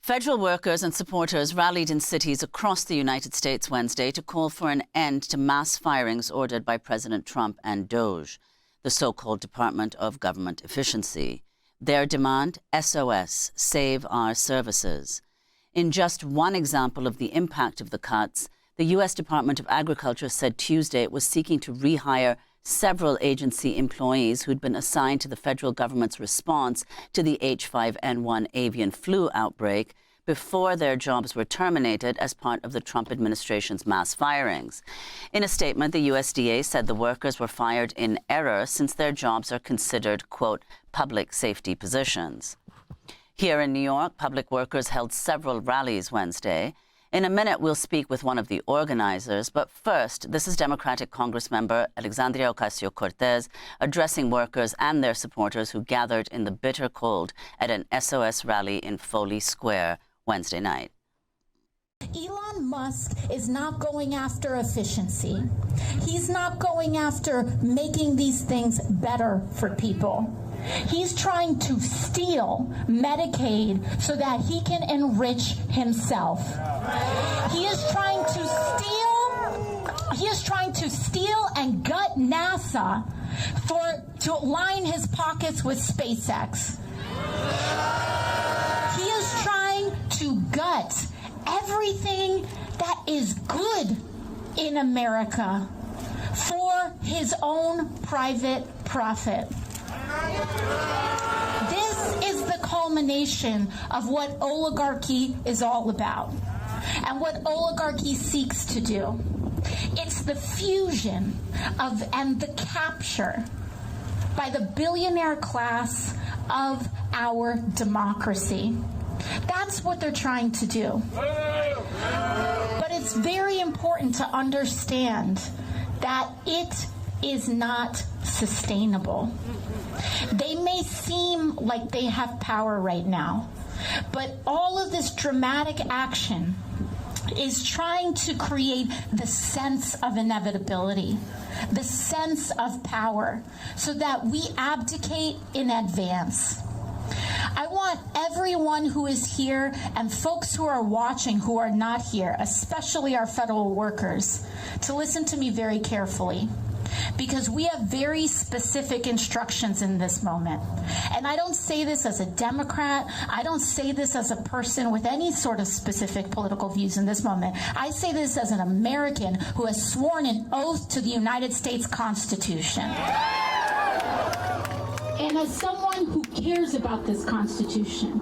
Federal workers and supporters rallied in cities across the United States Wednesday to call for an end to mass firings ordered by President Trump and DOGE, the so-called Department of Government Efficiency. Their demand, SOS, Save Our Services. In just one example of the impact of the cuts, the U.S. Department of Agriculture said Tuesday it was seeking to rehire several agency employees who'd been assigned to the federal government's response to the H5N1 avian flu outbreak before their jobs were terminated as part of the Trump administration's mass firings. In a statement, the USDA said the workers were fired in error since their jobs are considered, quote, public safety positions. Here in New York, public workers held several rallies Wednesday. In a minute, we'll speak with one of the organizers. But first, this is Democratic Congressmember Alexandria Ocasio-Cortez addressing workers and their supporters who gathered in the bitter cold at an SOS rally in Foley Square Wednesday night. Elon Musk is not going after efficiency. He's not going after making these things better for people. He's trying to steal Medicaid so that he can enrich himself. He is trying to steal and gut NASA to line his pockets with SpaceX. He is trying to gut everything that is good in America for his own private profit. This is the culmination of what oligarchy is all about and what oligarchy seeks to do. It's the fusion of and the capture by the billionaire class of our democracy. That's what they're trying to do. But it's very important to understand that it is not sustainable. They may seem like they have power right now, but all of this dramatic action is trying to create the sense of inevitability, the sense of power, so that we abdicate in advance. I want everyone who is here and folks who are watching who are not here, especially our federal workers, to listen to me very carefully, because we have very specific instructions in this moment. And I don't say this as a Democrat. I don't say this as a person with any sort of specific political views in this moment. I say this as an American who has sworn an oath to the United States Constitution. And as someone who cares about this Constitution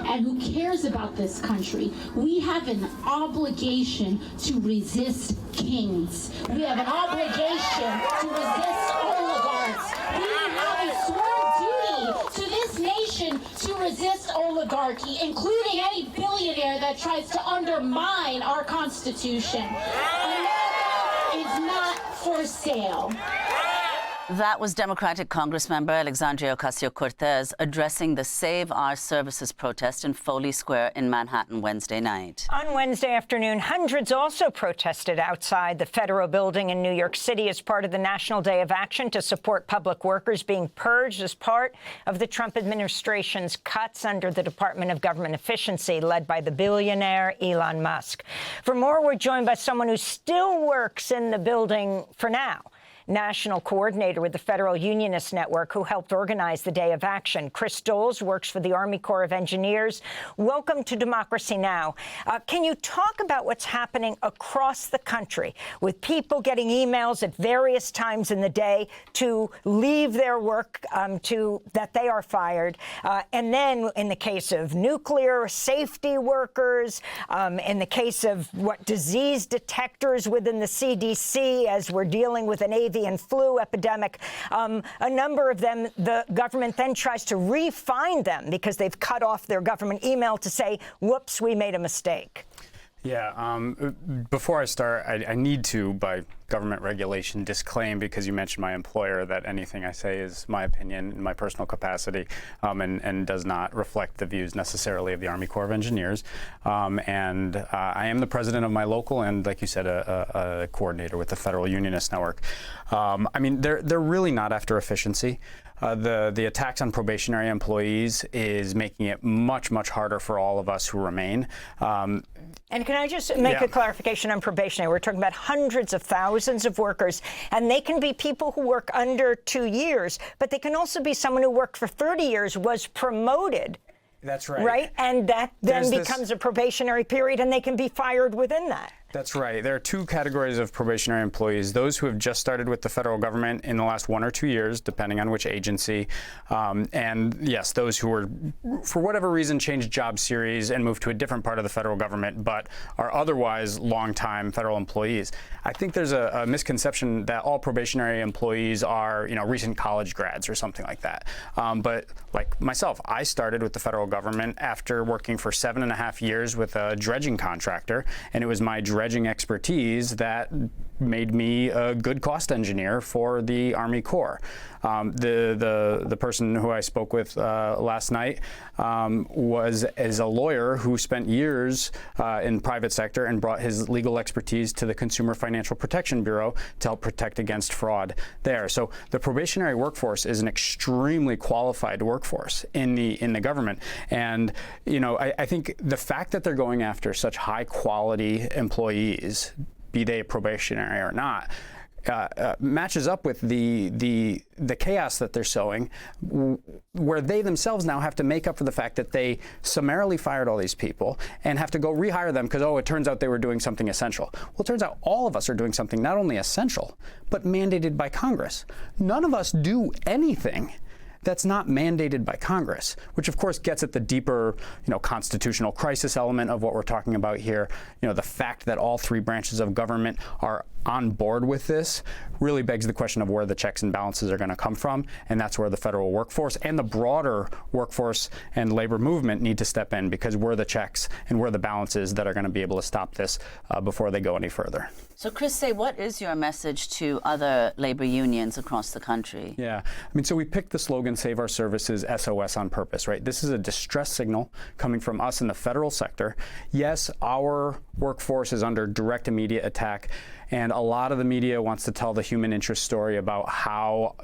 and who cares about this country, we have an obligation to resist kings. We have an obligation to resist oligarchs. We have a sworn duty to this nation to resist oligarchy, including any billionaire that tries to undermine our Constitution. America is not for sale. That was Democratic Congressmember Alexandria Ocasio-Cortez addressing the Save Our Services protest in Foley Square in Manhattan Wednesday night. On Wednesday afternoon, hundreds also protested outside the federal building in New York City as part of the National Day of Action to support public workers being purged as part of the Trump administration's cuts under the Department of Government Efficiency led by the billionaire Elon Musk. For more, we're joined by someone who still works in the building for now. National coordinator with the Federal Unionist Network, who helped organize the Day of Action. Chris Dols works for the Army Corps of Engineers. Welcome to Democracy Now! Can you talk about what's happening across the country with people getting emails at various times in the day to leave their work, that they are fired, and then in the case of nuclear safety workers, in the case of disease detectors within the CDC, as we're dealing with an avian flu epidemic, a number of them, the government then tries to re-find them because they've cut off their government email to say, whoops, we made a mistake. Yeah, before I start, I need to, by government regulation disclaim, because you mentioned my employer, that anything I say is my opinion in my personal capacity, and does not reflect the views necessarily of the Army Corps of Engineers. I am the president of my local and, like you said, a coordinator with the Federal Unionist Network. I mean, they're really not after efficiency. The attacks on probationary employees is making it much, much harder for all of us who remain. And can I just make a clarification on probationary? We're talking about hundreds of thousands of workers, and they can be people who work under 2 years, but they can also be someone who worked for 30 years, was promoted. That's right. Right? And that then becomes a probationary period, and they can be fired within that. That's right. There are two categories of probationary employees: those who have just started with the federal government in the last 1 or 2 years, depending on which agency, and yes, those who were, for whatever reason, changed job series and moved to a different part of the federal government, but are otherwise longtime federal employees. I think there's a misconception that all probationary employees are, recent college grads or something like that. But like myself, I started with the federal government after working for 7.5 years with a dredging contractor, and it was my dredging expertise that made me a good cost engineer for the Army Corps. The person who I spoke with last night is a lawyer who spent years in private sector and brought his legal expertise to the Consumer Financial Protection Bureau to help protect against fraud there. So the probationary workforce is an extremely qualified workforce in the government. And I think the fact that they're going after such high quality employees, be they probationary or not, matches up with the chaos that they're sowing, where they themselves now have to make up for the fact that they summarily fired all these people and have to go rehire them because, it turns out they were doing something essential. Well, it turns out all of us are doing something not only essential, but mandated by Congress. None of us do anything that's not mandated by Congress, which of course gets at the deeper, constitutional crisis element of what we're talking about here. The fact that all three branches of government are on board with this really begs the question of where the checks and balances are going to come from, and that's where the federal workforce and the broader workforce and labor movement need to step in, because we're the checks and we're the balances that are going to be able to stop this before they go any further. So, Chris, what is your message to other labor unions across the country? Yeah, so we picked the slogan, Save Our Services, SOS, on purpose, right? This is a distress signal coming from us in the federal sector. Yes, our workforce is under direct, immediate attack, and a lot of the media wants to tell the human interest story about how,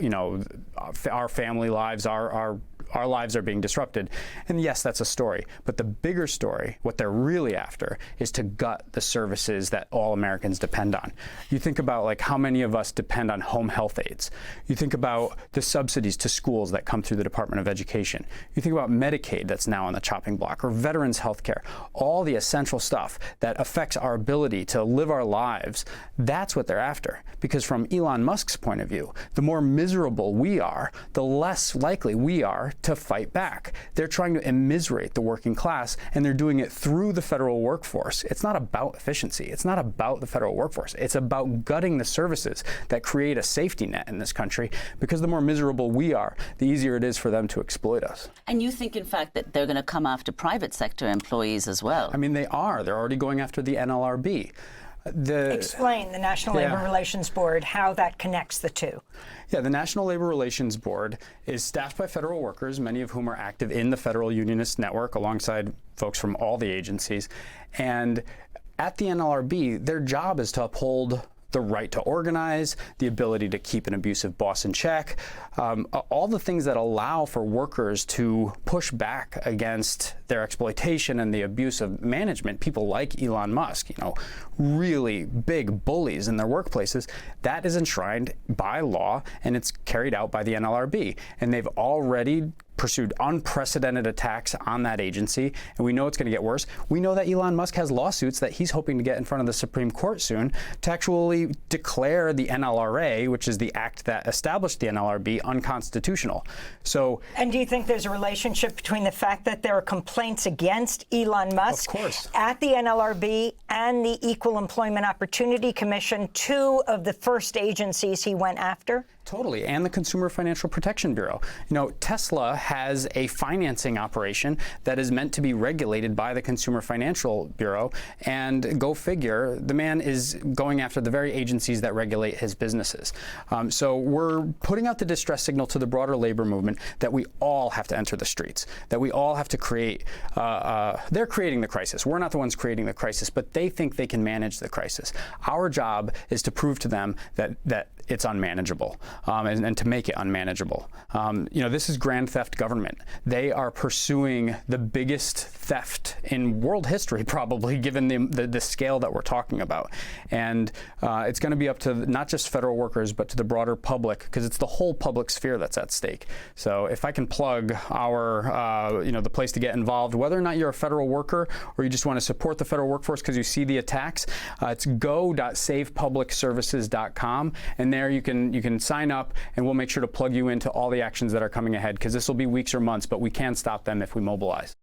our family lives, our lives are being disrupted. And yes, that's a story. But the bigger story, what they're really after, is to gut the services that all Americans depend on. You think about how many of us depend on home health aides. You think about the subsidies to schools that come through the Department of Education. You think about Medicaid that's now on the chopping block, or veterans health care, all the essential stuff that affects our ability to live our lives. That's what they're after. Because from Elon Musk's point of view, the more miserable we are, the less likely we are to fight back. They're trying to immiserate the working class, and they're doing it through the federal workforce. It's not about efficiency. It's not about the federal workforce. It's about gutting the services that create a safety net in this country, because the more miserable we are, the easier it is for them to exploit us. And you think, in fact, that they're going to come after private sector employees as well? They are. They're already going after the NLRB. Explain the National Labor Relations Board, how that connects the two. Yeah, the National Labor Relations Board is staffed by federal workers, many of whom are active in the Federal Unionist Network alongside folks from all the agencies. And at the NLRB, their job is to uphold the right to organize, the ability to keep an abusive boss in check, all the things that allow for workers to push back against their exploitation and the abuse of management. People like Elon Musk, really big bullies in their workplaces. That is enshrined by law, and it's carried out by the NLRB. And they've already pursued unprecedented attacks on that agency, and we know it's going to get worse. We know that Elon Musk has lawsuits that he's hoping to get in front of the Supreme Court soon to actually declare the NLRA, which is the act that established the NLRB, unconstitutional. So, and do you think there's a relationship between the fact that there are complaints against Elon Musk at the NLRB and the Equal Employment Opportunity Commission, two of the first agencies he went after? Totally, and the Consumer Financial Protection Bureau. You know, Tesla has a financing operation that is meant to be regulated by the Consumer Financial Bureau, and go figure, the man is going after the very agencies that regulate his businesses. So we're putting out the distress signal to the broader labor movement that we all have to enter the streets, that we all have to create, they're creating the crisis. We're not the ones creating the crisis, but they think they can manage the crisis. Our job is to prove to them that it's unmanageable, and to make it unmanageable. You know, this is grand theft government. They are pursuing the biggest theft in world history, probably, given the scale that we're talking about. And it's going to be up to not just federal workers, but to the broader public, because it's the whole public sphere that's at stake. So if I can plug our, you know, the place to get involved, whether or not you're a federal worker or you just want to support the federal workforce because you see the attacks, it's go.savepublicservices.com, and there you can sign up, and we'll make sure to plug you into all the actions that are coming ahead, because this will be weeks or months, but we can stop them if we mobilize.